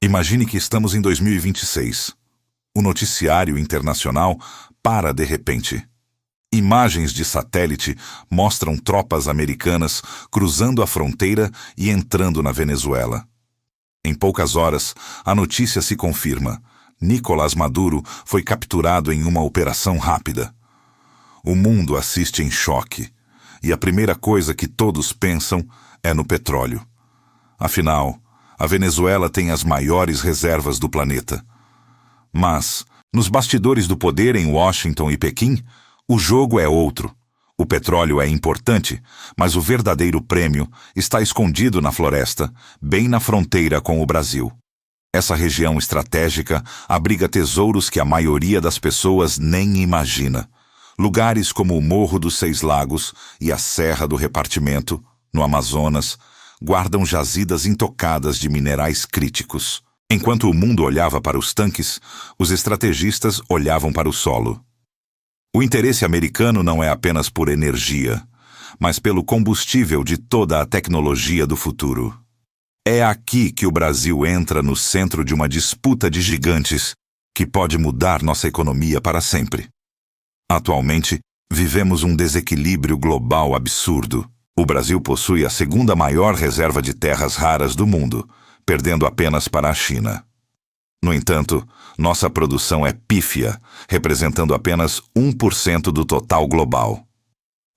Imagine que estamos em 2026. O noticiário internacional para de repente. Imagens de satélite mostram tropas americanas cruzando a fronteira e entrando na Venezuela. Em poucas horas, a notícia se confirma. Nicolás Maduro foi capturado em uma operação rápida. O mundo assiste em choque. E a primeira coisa que todos pensam é no petróleo. Afinal, a Venezuela tem as maiores reservas do planeta. Mas, nos bastidores do poder em Washington e Pequim, o jogo é outro. O petróleo é importante, mas o verdadeiro prêmio está escondido na floresta, bem na fronteira com o Brasil. Essa região estratégica abriga tesouros que a maioria das pessoas nem imagina. Lugares como o Morro dos Seis Lagos e a Serra do Repartimento, no Amazonas, guardam jazidas intocadas de minerais críticos. Enquanto o mundo olhava para os tanques, os estrategistas olhavam para o solo. O interesse americano não é apenas por energia, mas pelo combustível de toda a tecnologia do futuro. É aqui que o Brasil entra no centro de uma disputa de gigantes que pode mudar nossa economia para sempre. Atualmente, vivemos um desequilíbrio global absurdo. O Brasil possui a segunda maior reserva de terras raras do mundo, perdendo apenas para a China. No entanto, nossa produção é pífia, representando apenas 1% do total global.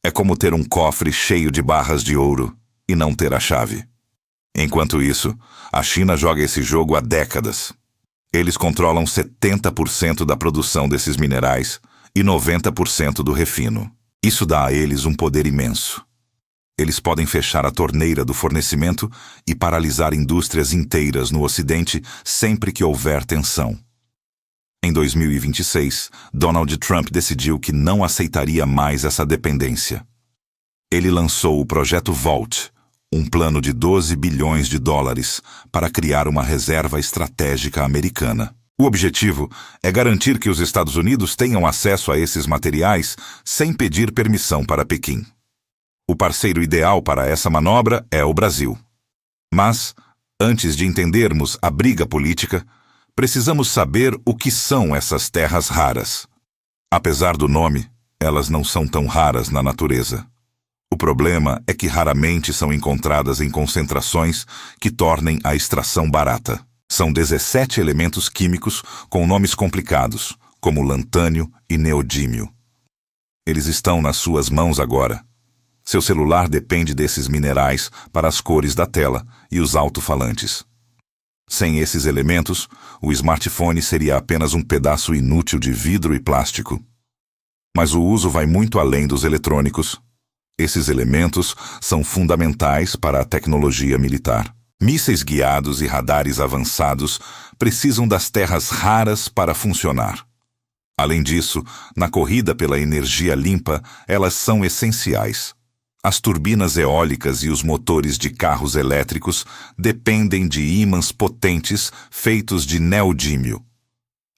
É como ter um cofre cheio de barras de ouro e não ter a chave. Enquanto isso, a China joga esse jogo há décadas. Eles controlam 70% da produção desses minerais e 90% do refino. Isso dá a eles um poder imenso. Eles podem fechar a torneira do fornecimento e paralisar indústrias inteiras no Ocidente sempre que houver tensão. Em 2026, Donald Trump decidiu que não aceitaria mais essa dependência. Ele lançou o Projeto Volt, um plano de 12 bilhões de dólares para criar uma reserva estratégica americana. O objetivo é garantir que os Estados Unidos tenham acesso a esses materiais sem pedir permissão para Pequim. O parceiro ideal para essa manobra é o Brasil. Mas, antes de entendermos a briga política, precisamos saber o que são essas terras raras. Apesar do nome, elas não são tão raras na natureza. O problema é que raramente são encontradas em concentrações que tornem a extração barata. São 17 elementos químicos com nomes complicados, como lantânio e neodímio. Eles estão nas suas mãos agora. Seu celular depende desses minerais para as cores da tela e os alto-falantes. Sem esses elementos, o smartphone seria apenas um pedaço inútil de vidro e plástico. Mas o uso vai muito além dos eletrônicos. Esses elementos são fundamentais para a tecnologia militar. Mísseis guiados e radares avançados precisam das terras raras para funcionar. Além disso, na corrida pela energia limpa, elas são essenciais. As turbinas eólicas e os motores de carros elétricos dependem de ímãs potentes feitos de neodímio.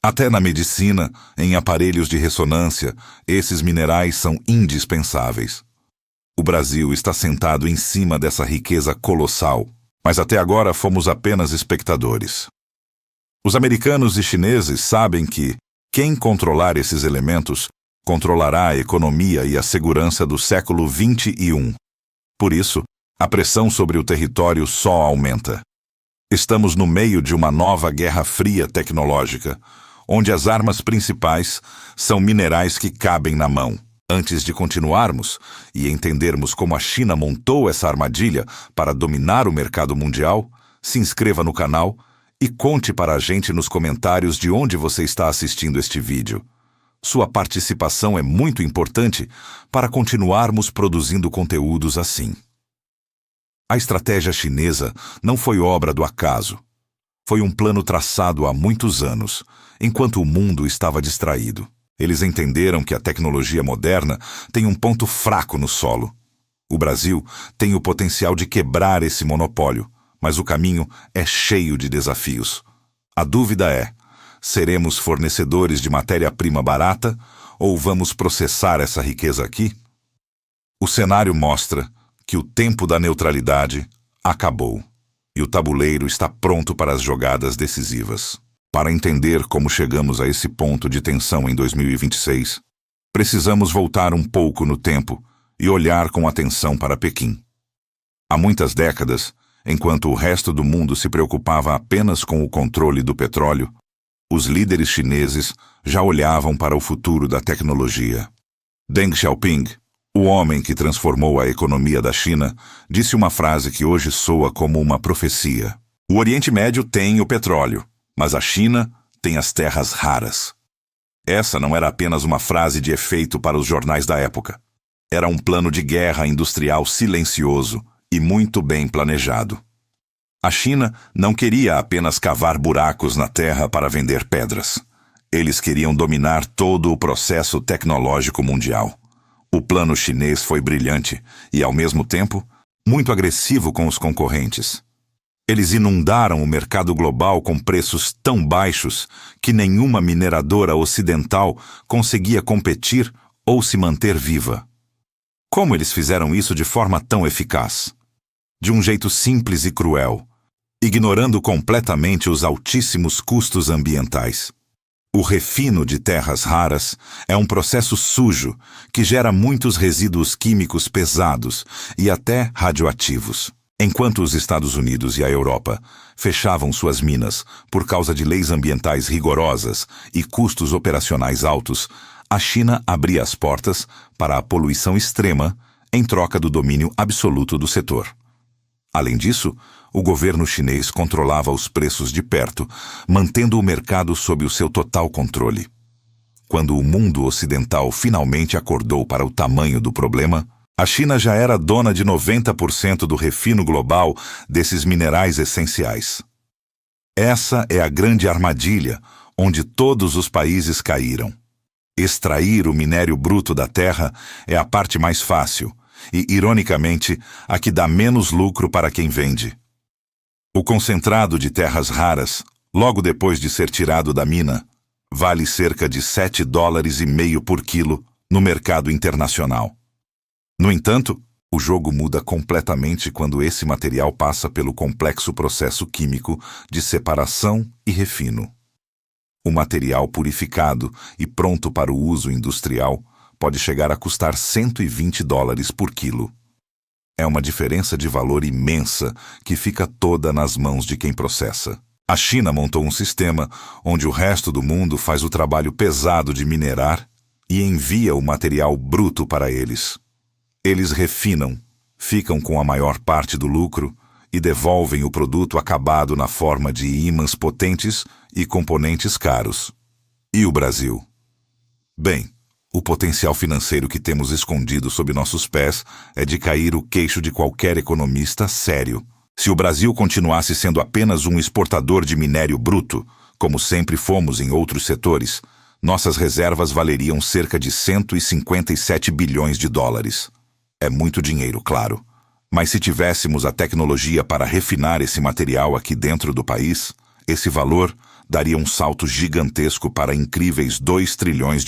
Até na medicina, em aparelhos de ressonância, esses minerais são indispensáveis. O Brasil está sentado em cima dessa riqueza colossal, mas até agora fomos apenas espectadores. Os americanos e chineses sabem que quem controlar esses elementos controlará a economia e a segurança do século XXI. Por isso, a pressão sobre o território só aumenta. Estamos no meio de uma nova guerra fria tecnológica, onde as armas principais são minerais que cabem na mão. Antes de continuarmos e entendermos como a China montou essa armadilha para dominar o mercado mundial, se inscreva no canal e conte para a gente nos comentários de onde você está assistindo este vídeo. Sua participação é muito importante para continuarmos produzindo conteúdos assim. A estratégia chinesa não foi obra do acaso. Foi um plano traçado há muitos anos, enquanto o mundo estava distraído. Eles entenderam que a tecnologia moderna tem um ponto fraco no solo. O Brasil tem o potencial de quebrar esse monopólio, mas o caminho é cheio de desafios. A dúvida é: seremos fornecedores de matéria-prima barata ou vamos processar essa riqueza aqui? O cenário mostra que o tempo da neutralidade acabou. e o tabuleiro está pronto para as jogadas decisivas. Para entender como chegamos a esse ponto de tensão em 2026, precisamos voltar um pouco no tempo e olhar com atenção para Pequim. Há muitas décadas, enquanto o resto do mundo se preocupava apenas com o controle do petróleo, os líderes chineses já olhavam para o futuro da tecnologia. Deng Xiaoping, o homem que transformou a economia da China, disse uma frase que hoje soa como uma profecia. O Oriente Médio tem o petróleo, mas a China tem as terras raras. Essa não era apenas uma frase de efeito para os jornais da época. Era um plano de guerra industrial silencioso e muito bem planejado. A China não queria apenas cavar buracos na terra para vender pedras. Eles queriam dominar todo o processo tecnológico mundial. O plano chinês foi brilhante e, ao mesmo tempo, muito agressivo com os concorrentes. Eles inundaram o mercado global com preços tão baixos que nenhuma mineradora ocidental conseguia competir ou se manter viva. Como eles fizeram isso de forma tão eficaz? De um jeito simples e cruel, ignorando completamente os altíssimos custos ambientais. O refino de terras raras é um processo sujo que gera muitos resíduos químicos pesados e até radioativos. Enquanto os Estados Unidos e a Europa fechavam suas minas por causa de leis ambientais rigorosas e custos operacionais altos, a China abria as portas para a poluição extrema em troca do domínio absoluto do setor. Além disso, o governo chinês controlava os preços de perto, mantendo o mercado sob o seu total controle. Quando o mundo ocidental finalmente acordou para o tamanho do problema, a China já era dona de 90% do refino global desses minerais essenciais. Essa é a grande armadilha onde todos os países caíram. Extrair o minério bruto da terra é a parte mais fácil e, ironicamente, a que dá menos lucro para quem vende. O concentrado de terras raras, logo depois de ser tirado da mina, vale cerca de $7,5 por quilo no mercado internacional. No entanto, o jogo muda completamente quando esse material passa pelo complexo processo químico de separação e refino. O material purificado e pronto para o uso industrial pode chegar a custar $120 por quilo. É uma diferença de valor imensa que fica toda nas mãos de quem processa. A China montou um sistema onde o resto do mundo faz o trabalho pesado de minerar e envia o material bruto para eles. Eles refinam, ficam com a maior parte do lucro e devolvem o produto acabado na forma de ímãs potentes e componentes caros. E o Brasil? Bem, o potencial financeiro que temos escondido sob nossos pés é de cair o queixo de qualquer economista sério. Se o Brasil continuasse sendo apenas um exportador de minério bruto, como sempre fomos em outros setores, nossas reservas valeriam cerca de $157 bilhões. É muito dinheiro, claro. Mas se tivéssemos a tecnologia para refinar esse material aqui dentro do país, esse valor daria um salto gigantesco para incríveis $2 trilhões.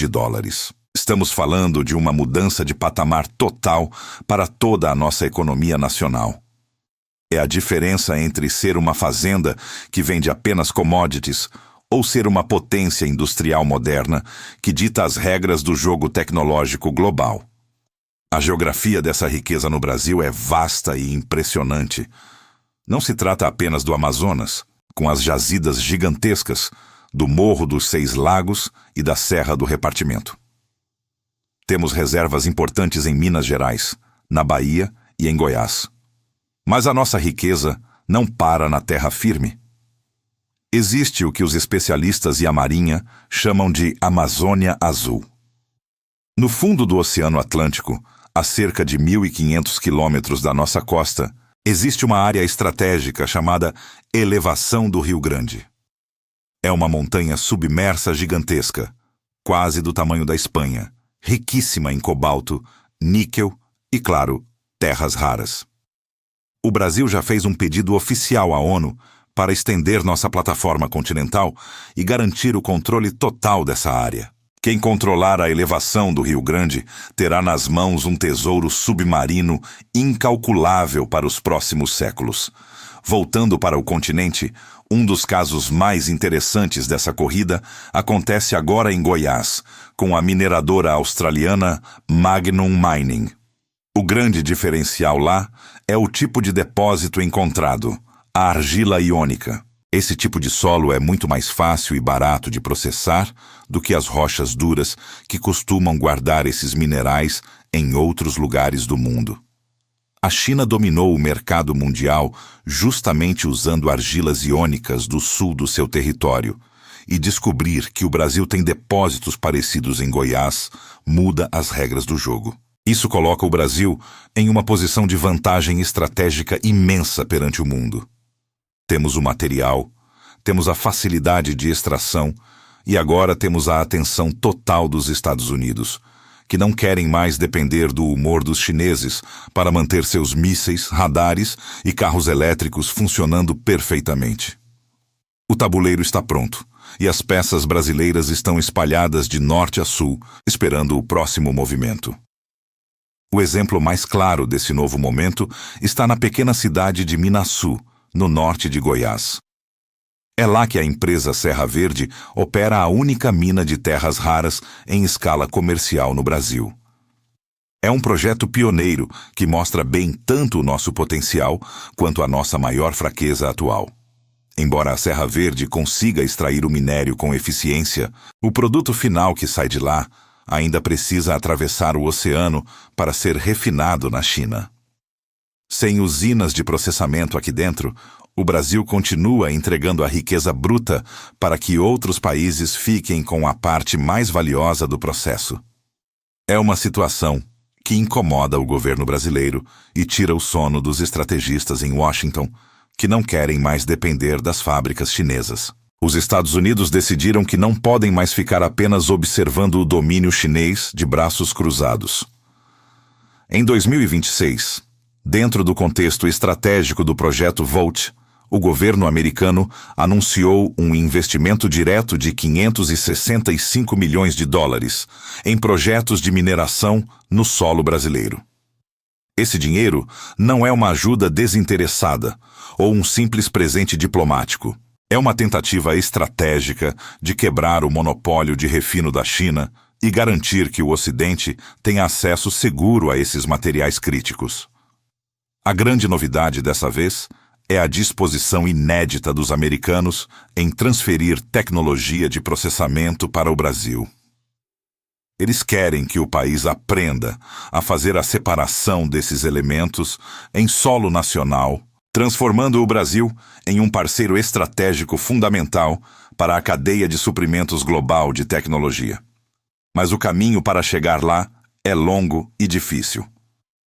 Estamos falando de uma mudança de patamar total para toda a nossa economia nacional. É a diferença entre ser uma fazenda que vende apenas commodities ou ser uma potência industrial moderna que dita as regras do jogo tecnológico global. A geografia dessa riqueza no Brasil é vasta e impressionante. Não se trata apenas do Amazonas, com as jazidas gigantescas, do Morro dos 6 Lagos e da Serra do Repartimento. Temos reservas importantes em Minas Gerais, na Bahia e em Goiás. Mas a nossa riqueza não para na terra firme. Existe o que os especialistas e a Marinha chamam de Amazônia Azul. No fundo do Oceano Atlântico, a cerca de 1.500 quilômetros da nossa costa, existe uma área estratégica chamada Elevação do Rio Grande. É uma montanha submersa gigantesca, quase do tamanho da Espanha, riquíssima em cobalto, níquel e, claro, terras raras. O Brasil já fez um pedido oficial à ONU para estender nossa plataforma continental e garantir o controle total dessa área. Quem controlar a elevação do Rio Grande terá nas mãos um tesouro submarino incalculável para os próximos séculos. Voltando para o continente, um dos casos mais interessantes dessa corrida acontece agora em Goiás, com a mineradora australiana Magnum Mining. O grande diferencial lá é o tipo de depósito encontrado, a argila iônica. Esse tipo de solo é muito mais fácil e barato de processar do que as rochas duras que costumam guardar esses minerais em outros lugares do mundo. A China dominou o mercado mundial justamente usando argilas iônicas do sul do seu território, e descobrir que o Brasil tem depósitos parecidos em Goiás muda as regras do jogo. Isso coloca o Brasil em uma posição de vantagem estratégica imensa perante o mundo. Temos o material, temos a facilidade de extração e agora temos a atenção total dos Estados Unidos, que não querem mais depender do humor dos chineses para manter seus mísseis, radares e carros elétricos funcionando perfeitamente. O tabuleiro está pronto e as peças brasileiras estão espalhadas de norte a sul, esperando o próximo movimento. O exemplo mais claro desse novo momento está na pequena cidade de Minaçu, no norte de Goiás. É lá que a empresa Serra Verde opera a única mina de terras raras em escala comercial no Brasil. É um projeto pioneiro que mostra bem tanto o nosso potencial quanto a nossa maior fraqueza atual. Embora a Serra Verde consiga extrair o minério com eficiência, o produto final que sai de lá ainda precisa atravessar o oceano para ser refinado na China. Sem usinas de processamento aqui dentro, o Brasil continua entregando a riqueza bruta para que outros países fiquem com a parte mais valiosa do processo. É uma situação que incomoda o governo brasileiro e tira o sono dos estrategistas em Washington, que não querem mais depender das fábricas chinesas. Os Estados Unidos decidiram que não podem mais ficar apenas observando o domínio chinês de braços cruzados. Em 2026, dentro do contexto estratégico do projeto VOLT, o governo americano anunciou um investimento direto de 565 milhões de dólares em projetos de mineração no solo brasileiro. Esse dinheiro não é uma ajuda desinteressada ou um simples presente diplomático. É uma tentativa estratégica de quebrar o monopólio de refino da China e garantir que o Ocidente tenha acesso seguro a esses materiais críticos. A grande novidade dessa vez é a disposição inédita dos americanos em transferir tecnologia de processamento para o Brasil. Eles querem que o país aprenda a fazer a separação desses elementos em solo nacional, transformando o Brasil em um parceiro estratégico fundamental para a cadeia de suprimentos global de tecnologia. Mas o caminho para chegar lá é longo e difícil.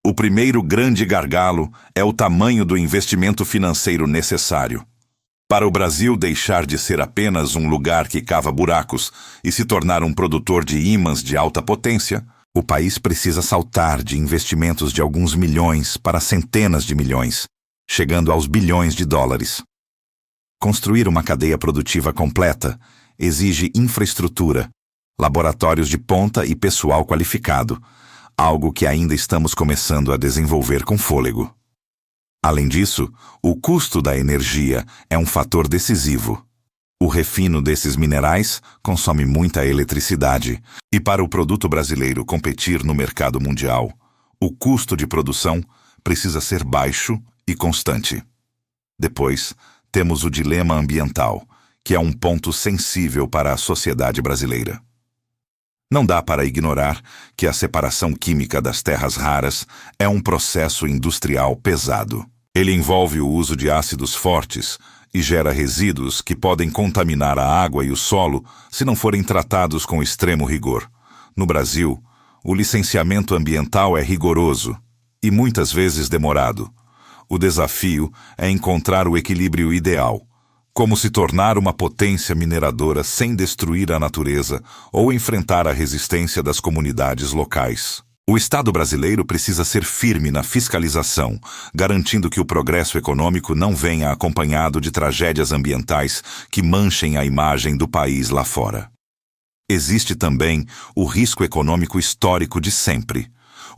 O primeiro grande gargalo é o tamanho do investimento financeiro necessário. Para o Brasil deixar de ser apenas um lugar que cava buracos e se tornar um produtor de ímãs de alta potência, o país precisa saltar de investimentos de alguns milhões para centenas de milhões, chegando aos bilhões de dólares. Construir uma cadeia produtiva completa exige infraestrutura, laboratórios de ponta e pessoal qualificado, algo que ainda estamos começando a desenvolver com fôlego. Além disso, o custo da energia é um fator decisivo. O refino desses minerais consome muita eletricidade, e para o produto brasileiro competir no mercado mundial, o custo de produção precisa ser baixo e constante. Depois, temos o dilema ambiental, que é um ponto sensível para a sociedade brasileira. Não dá para ignorar que a separação química das terras raras é um processo industrial pesado. Ele envolve o uso de ácidos fortes e gera resíduos que podem contaminar a água e o solo se não forem tratados com extremo rigor. No Brasil, o licenciamento ambiental é rigoroso e muitas vezes demorado. O desafio é encontrar o equilíbrio ideal. Como se tornar uma potência mineradora sem destruir a natureza ou enfrentar a resistência das comunidades locais. O Estado brasileiro precisa ser firme na fiscalização, garantindo que o progresso econômico não venha acompanhado de tragédias ambientais que manchem a imagem do país lá fora. Existe também o risco econômico histórico de sempre.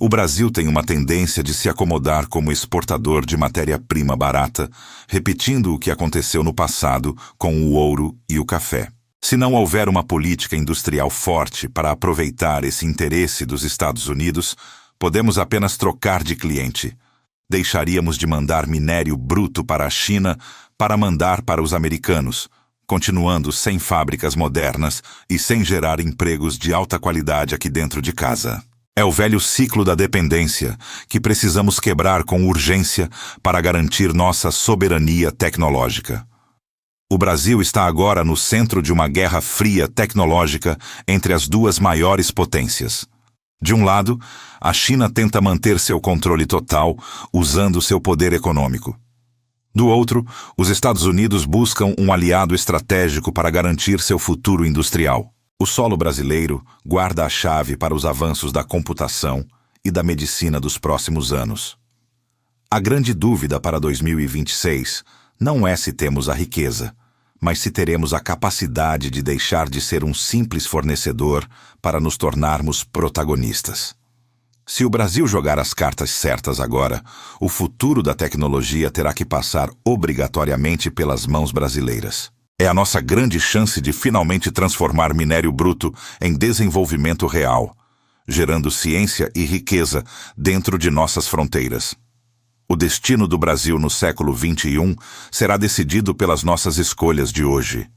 O Brasil tem uma tendência de se acomodar como exportador de matéria-prima barata, repetindo o que aconteceu no passado com o ouro e o café. Se não houver uma política industrial forte para aproveitar esse interesse dos Estados Unidos, podemos apenas trocar de cliente. Deixaríamos de mandar minério bruto para a China para mandar para os americanos, continuando sem fábricas modernas e sem gerar empregos de alta qualidade aqui dentro de casa. É o velho ciclo da dependência que precisamos quebrar com urgência para garantir nossa soberania tecnológica. O Brasil está agora no centro de uma guerra fria tecnológica entre as duas maiores potências. De um lado, a China tenta manter seu controle total usando seu poder econômico. Do outro, os Estados Unidos buscam um aliado estratégico para garantir seu futuro industrial. O solo brasileiro guarda a chave para os avanços da computação e da medicina dos próximos anos. A grande dúvida para 2026 não é se temos a riqueza, mas se teremos a capacidade de deixar de ser um simples fornecedor para nos tornarmos protagonistas. Se o Brasil jogar as cartas certas agora, o futuro da tecnologia terá que passar obrigatoriamente pelas mãos brasileiras. É a nossa grande chance de finalmente transformar minério bruto em desenvolvimento real, gerando ciência e riqueza dentro de nossas fronteiras. O destino do Brasil no século XXI será decidido pelas nossas escolhas de hoje.